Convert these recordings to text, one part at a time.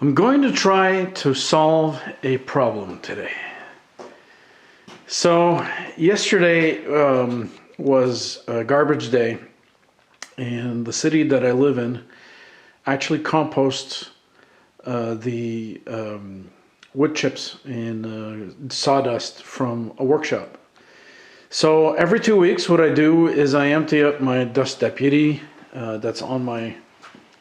I'm going to try to solve a problem today. So, yesterday was a garbage day, and the city that I live in actually composts the wood chips and sawdust from a workshop. So, every 2 weeks, what I do is I empty up my dust deputy that's on my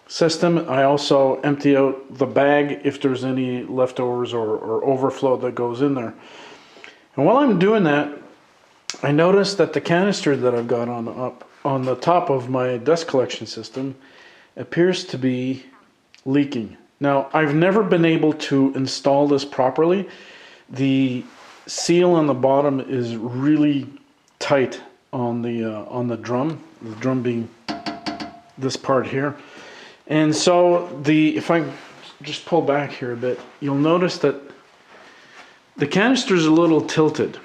system. I also empty out the bag if there's any leftovers or overflow that goes in there. And while I'm doing that, I noticed that the canister that I've got on the top of my dust collection system appears to be leaking. Now, I've never been able to install this properly. The seal on the bottom is really tight on the drum being this part here. And so if I just pull back here a bit, you'll notice that the canister is a little tilted.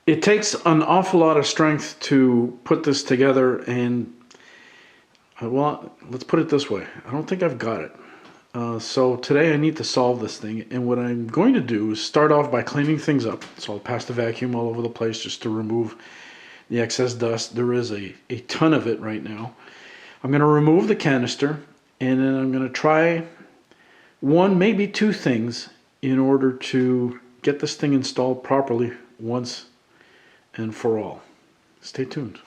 It takes an awful lot of strength to put this together, and well, let's put it this way. I don't think I've got it. So today I need to solve this thing, and what I'm going to do is start off by cleaning things up. So I'll pass the vacuum all over the place just to remove the excess dust. There is a ton of it right now. I'm going to remove the canister, and then I'm going to try one, maybe two things in order to get this thing installed properly once and for all. Stay tuned.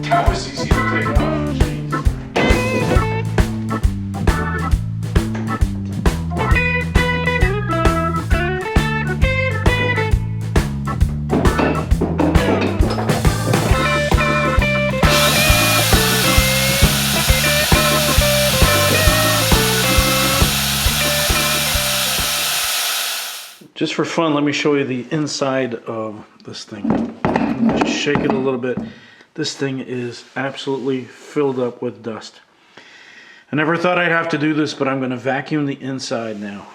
That was easy to take off. Just for fun, let me show you the inside of this thing. Just shake it a little bit. This thing is absolutely filled up with dust. I never thought I'd have to do this, but I'm going to vacuum the inside now.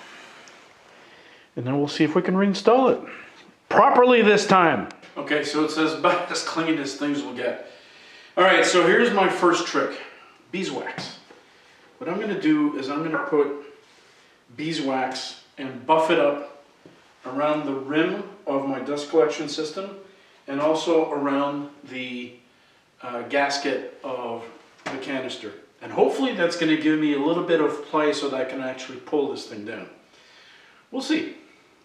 And then we'll see if we can reinstall it properly this time. Okay, so it says about as clean as things will get. All right, so here's my first trick. Beeswax. What I'm going to do is I'm going to put beeswax and buff it up around the rim of my dust collection system and also around the gasket of the canister. And hopefully that's going to give me a little bit of play so that I can actually pull this thing down. We'll see.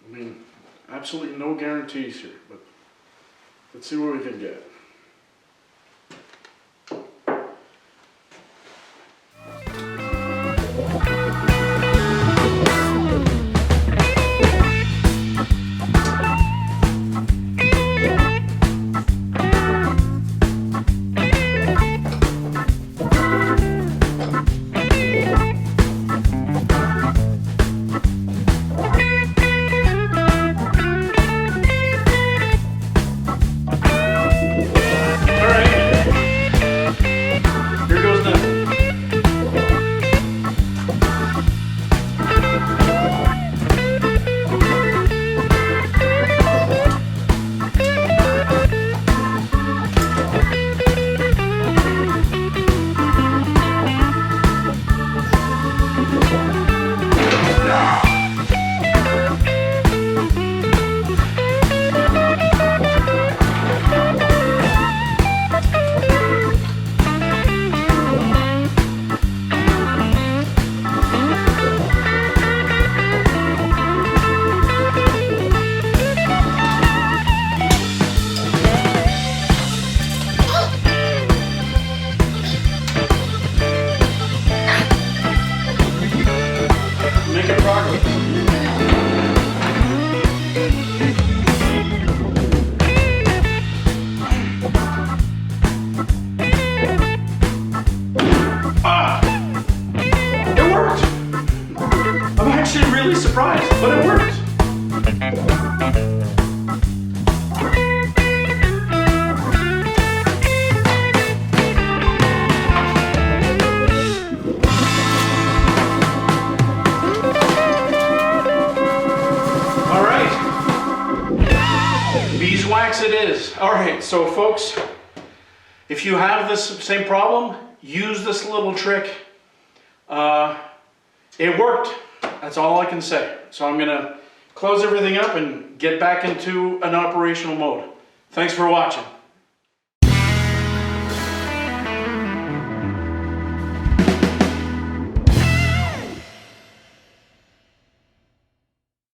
I mean, absolutely no guarantees here, but let's see what we can get. really surprised, but it worked. All right, beeswax it is. All right, so folks, if you have this same problem, use this little trick. It worked. That's all I can say. So I'm gonna close everything up and get back into an operational mode. Thanks for watching.